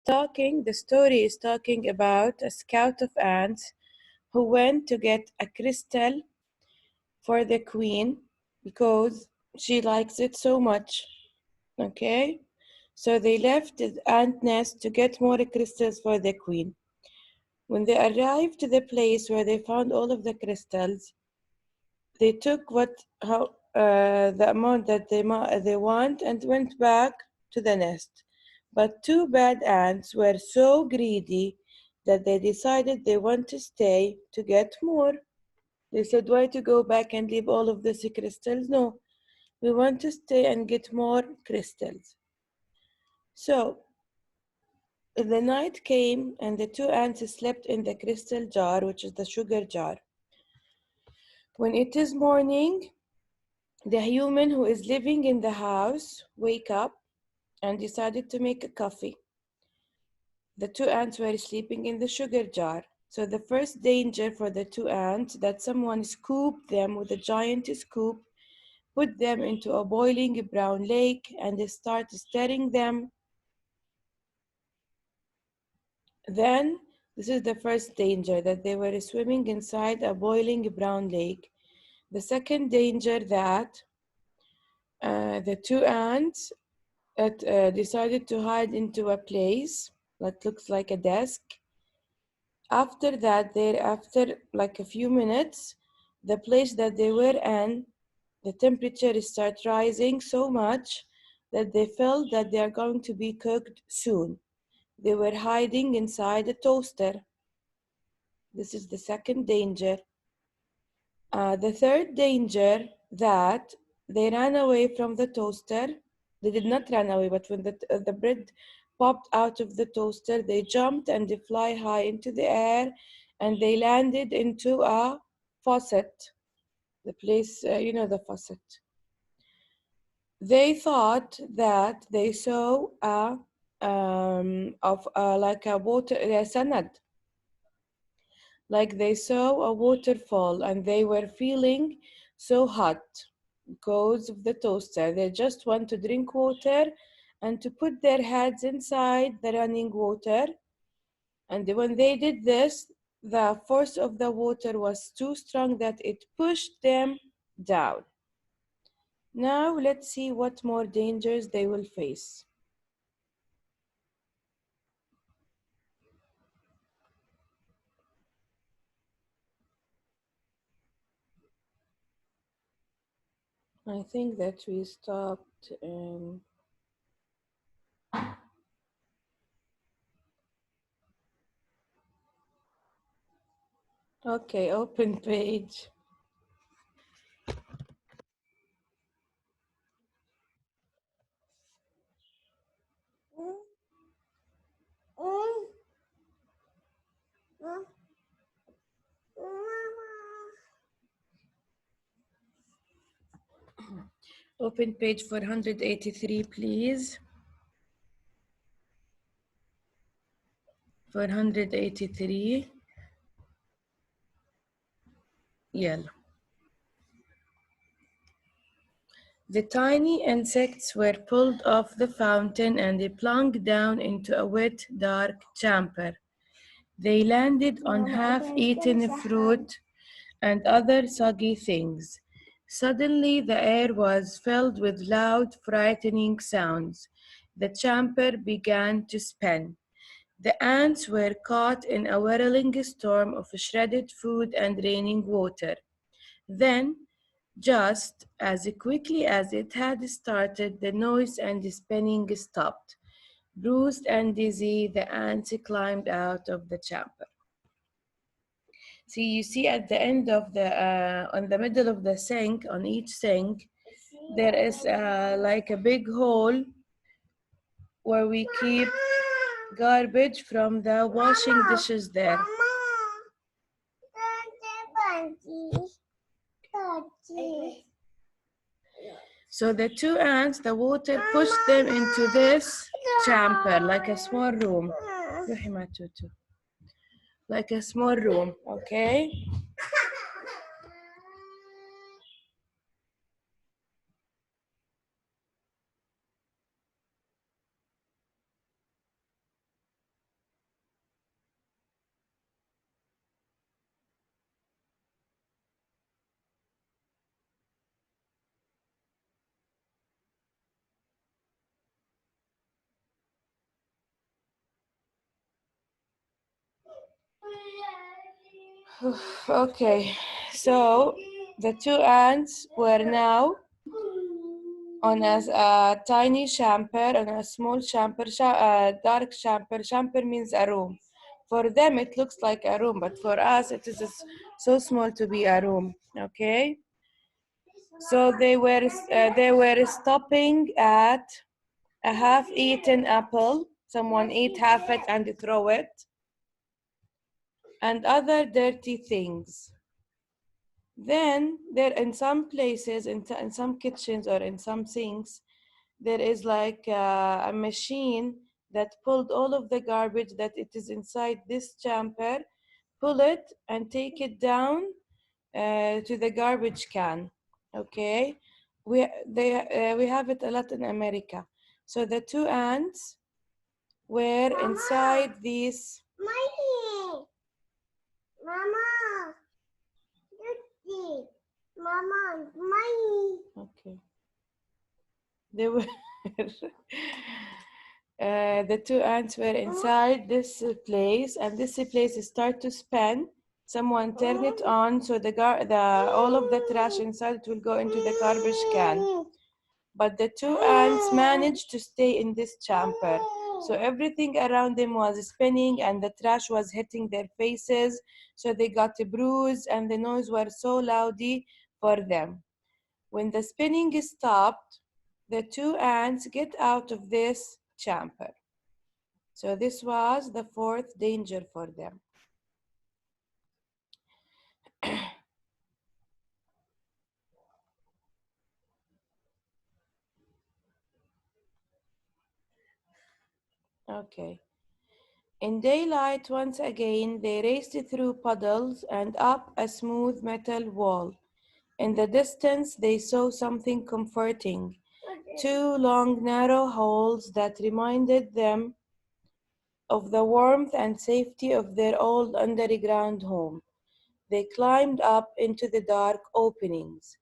The story is talking about a scout of ants who went to get a crystal for the queen because she likes it so much. Okay? So they left the ant nest to get more crystals for the queen. When they arrived to the place where they found all of the crystals, they took the amount that they want and went back to the nest. But two bad ants were so greedy that they decided they want to stay to get more. They said, why to go back and leave all of these crystals? No, we want to stay and get more crystals. So the night came and the two ants slept in the crystal jar, which is the sugar jar. When it is morning, the human who is living in the house wake up and decided to make a coffee. The two ants were sleeping in the sugar jar. So the first danger for the two ants that someone scooped them with a giant scoop, put them into a boiling brown lake, and they start stirring them. Then, this is the first danger, that they were swimming inside a boiling brown lake. The second danger that the two ants decided to hide into a place that looks like a desk. After that, after like a few minutes, the place that they were in, the temperature started rising so much that they felt that they are going to be cooked soon. They were hiding inside a toaster. This is the second danger. The third danger, that they ran away from the toaster. They did not run away, but when the bread popped out of the toaster, they jumped and they fly high into the air, and they landed into a faucet. The place, the faucet. They thought that they saw like a water, a sanad. Like they saw a waterfall, and they were feeling so hot because of the toaster. They just want to drink water and to put their heads inside the running water. And when they did this, the force of the water was too strong that it pushed them down. Now let's see what more dangers they will face. I think that we stopped in... Okay, open page. Open page 483, please. 483. Yellow. The tiny insects were pulled off the fountain and they plunged down into a wet, dark chamber. They landed on half-eaten fruit and other soggy things. Suddenly, the air was filled with loud, frightening sounds. The chamber began to spin. The ants were caught in a whirling storm of shredded food and raining water. Then, just as quickly as it had started, the noise and the spinning stopped. Bruised and dizzy, the ants climbed out of the chamber. See, you see at the end of on the middle of the sink, on each sink, there is like a big hole where we keep garbage from the washing dishes there. So the two ants, the water pushed them into this chamber, like a small room. Like a small room, okay? Okay, so the two ants were now on a tiny chamber, on a small chamber, dark chamber. Chamber means a room. For them, it looks like a room, but for us, it is so small to be a room. Okay, so they were stopping at a half-eaten apple. Someone ate half it and throw it, and other dirty things. Then there, in some places, in some kitchens or in some sinks, there is like a machine that pulled all of the garbage that it is inside this chamber, pull it and take it down to the garbage can. Okay, we have it a lot in America. So the two ants were inside these. Mama, Mama, okay. They were the two ants were inside this place, and this place start to spin. Someone turn it on, so the all of the trash inside will go into the garbage can. But the two ants managed to stay in this chamber. So everything around them was spinning, and the trash was hitting their faces. So they got a bruise, and the noise was so loudy for them. When the spinning stopped, the two ants get out of this chamber. So this was the fourth danger for them. Okay. In daylight, once again, they raced through puddles and up a smooth metal wall. In the distance, they saw something comforting. Two long, narrow holes that reminded them of the warmth and safety of their old underground home. They climbed up into the dark openings,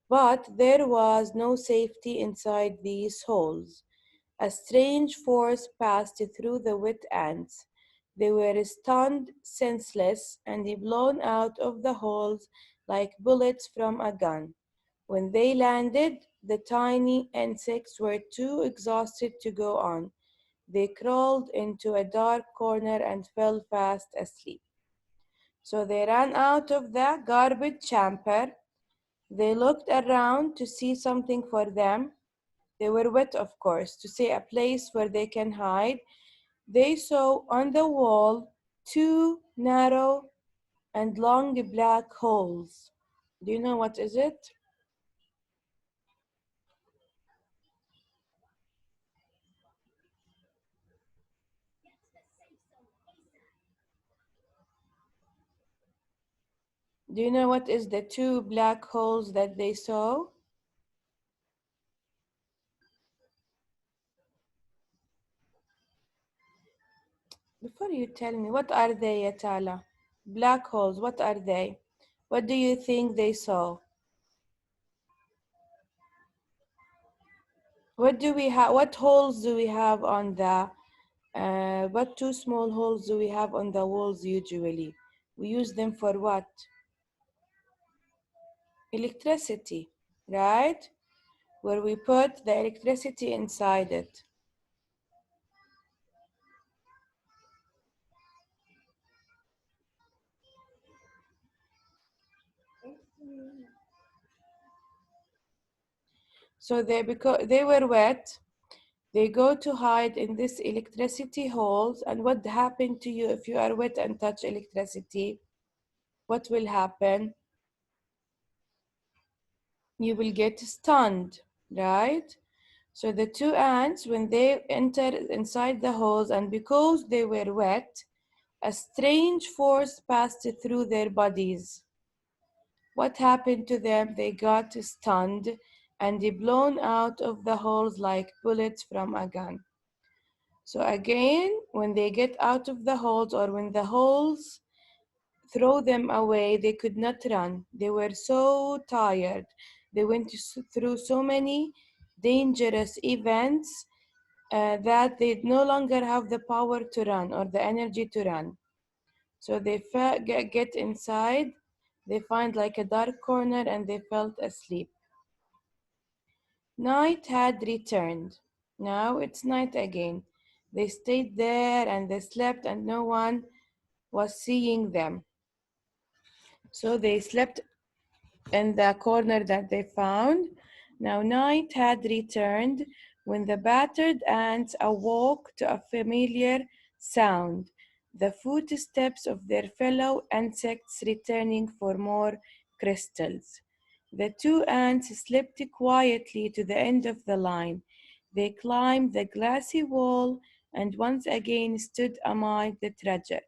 but there was no safety inside these holes. A strange force passed through the wet ants. They were stunned, senseless, and blown out of the holes like bullets from a gun. When they landed, the tiny insects were too exhausted to go on. They crawled into a dark corner and fell fast asleep. So they ran out of the garbage chamber. They looked around to see something for them. They were wet, of course, to see a place where they can hide. They saw on the wall two narrow and long black holes. Do you know what is it? Do you know what is the two black holes that they saw? Before you tell me, what are they, Yatala? Black holes, what are they? What do you think they saw? What do we have? What holes do we have on the? What two small holes do we have on the walls usually? We use them for what? Electricity, right? Where we put the electricity inside it. So because they were wet, they go to hide in this electricity holes. And what happened to you if you are wet and touch electricity? What will happen? You will get stunned, right? So the two ants, when they entered inside the holes, and because they were wet, a strange force passed through their bodies. What happened to them? They got stunned and blown out of the holes like bullets from a gun. So again, when they get out of the holes, or when the holes throw them away, they could not run. They were so tired. They went through so many dangerous events that they no longer have the power to run or the energy to run. So they get inside, they find like a dark corner and they felt asleep. Night had returned. Now it's night again. They stayed there and they slept and no one was seeing them. So they slept in the corner that they found. Now night had returned when the battered ants awoke to a familiar sound, the footsteps of their fellow insects returning for more crystals. The two ants slipped quietly to the end of the line. They climbed the glassy wall and once again stood among the treasure.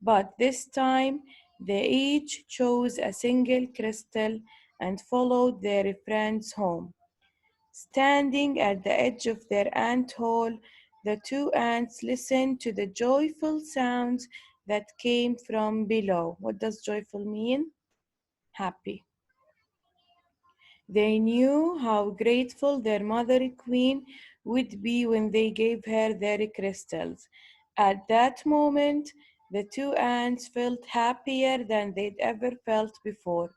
But this time they each chose a single crystal and followed their friends home. Standing at the edge of their ant hole, the two ants listened to the joyful sounds that came from below. What does joyful mean? Happy. They knew how grateful their mother queen would be when they gave her their crystals. At that moment, the two ants felt happier than they'd ever felt before.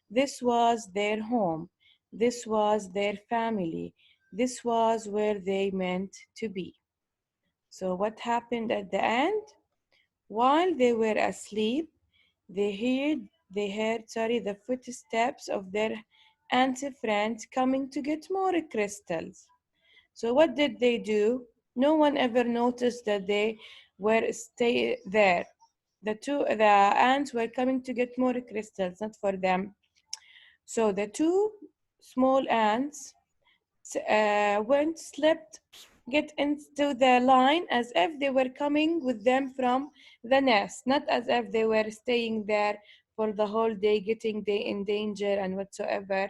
This was their home. This was their family. This was where they meant to be. So, what happened at the end? While they were asleep, they heard the footsteps of their auntie friends coming to get more crystals. So what did they do? No one ever noticed that they were stay there. The ants were coming to get more crystals, not for them. So the two small ants went, slept, get into the line as if they were coming with them from the nest, not as if they were staying there for the whole day, getting in danger and whatsoever.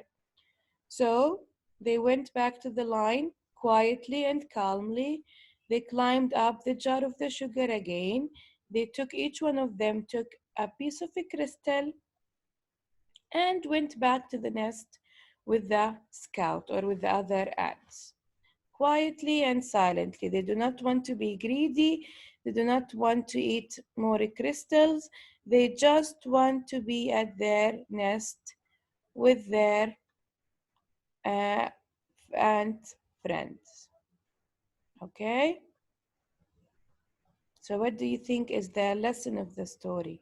So they went back to the line quietly and calmly. They climbed up the jar of the sugar again. They took each one of them took a piece of a crystal and went back to the nest with the scout or with the other ants. Quietly and silently. They do not want to be greedy. They do not want to eat more crystals. They just want to be at their nest with their uh, ant friends. Okay? So, what do you think is the lesson of the story?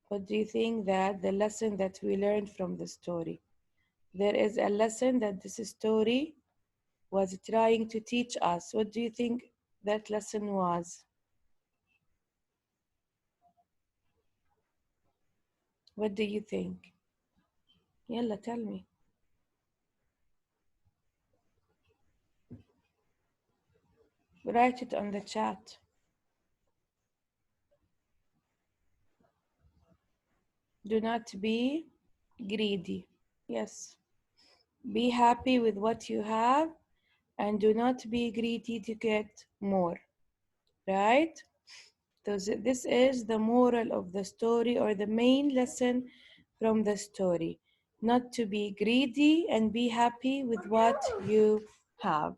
What do you think that the lesson that we learned from the story? There is a lesson that this story was trying to teach us. What do you think that lesson was? What do you think? Yalla, tell me. Write it on the chat. Do not be greedy. Yes. Be happy with what you have and do not be greedy to get more. Right? So this is the moral of the story or the main lesson from the story. Not to be greedy and be happy with what you have.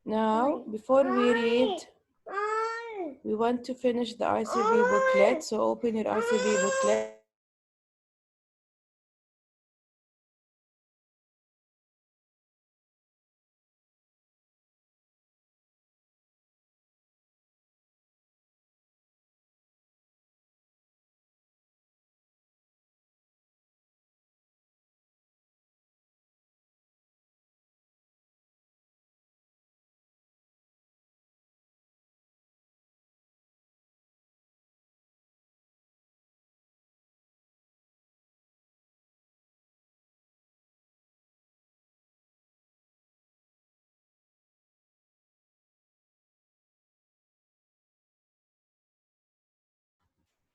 Now, before we read, we want to finish the RCV booklet. So open your RCV booklet.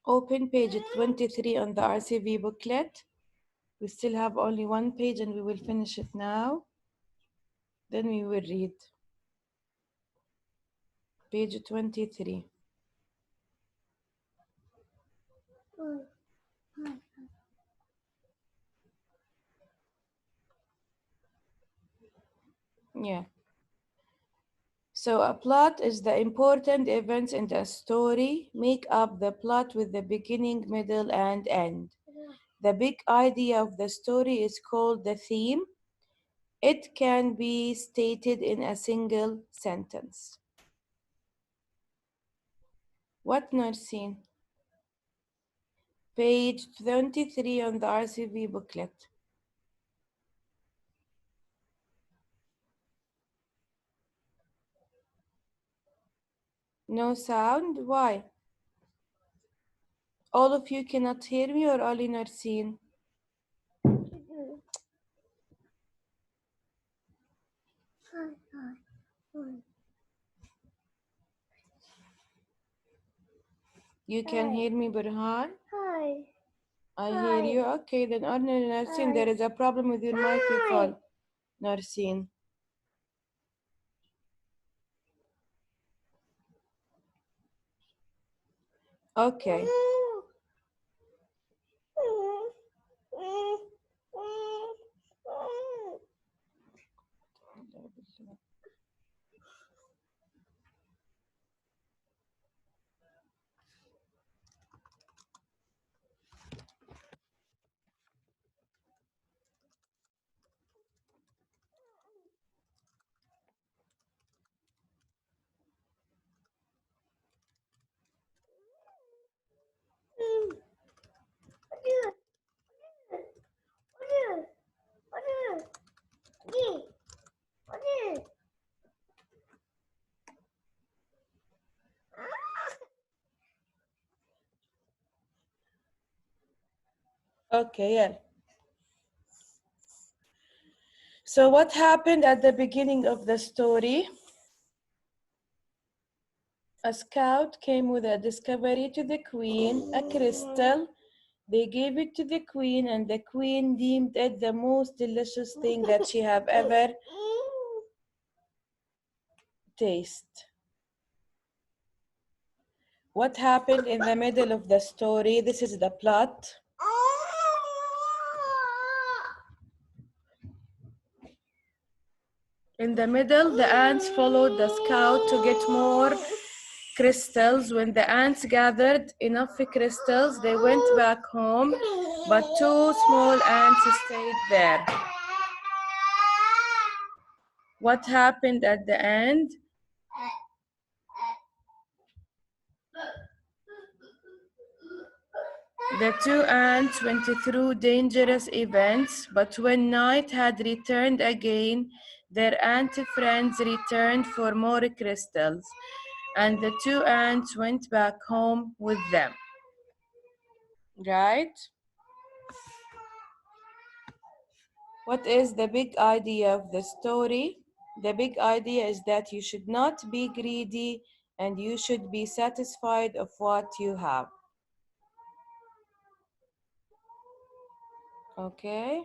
Open page 23 on the RCV booklet. We still have only one page and we will finish it now. Then we will read. Page 23. Yeah. So a plot is the important events in the story make up the plot with the beginning, middle, and end. The big idea of the story is called the theme. It can be stated in a single sentence. What, Narsin? Page 23 on the RCV booklet. No sound? Why? All of you cannot hear me or only Narsin? You can hear me, Burhan? Hi. I hear you. Okay, then only Narsin, there is a problem with your microphone. Narsin. Okay. Okay, yeah. So what happened at the beginning of the story? A scout came with a discovery to the queen, a crystal. They gave it to the queen, and the queen deemed it the most delicious thing that she have ever tasted. What happened in the middle of the story? This is the plot. In the middle, the ants followed the scout to get more crystals. When the ants gathered enough crystals, they went back home, but two small ants stayed there. What happened at the end? The two ants went through dangerous events, but when night had returned again, their ant friends returned for more crystals, and the two ants went back home with them. Right? What is the big idea of the story? The big idea is that you should not be greedy and you should be satisfied of what you have. Okay?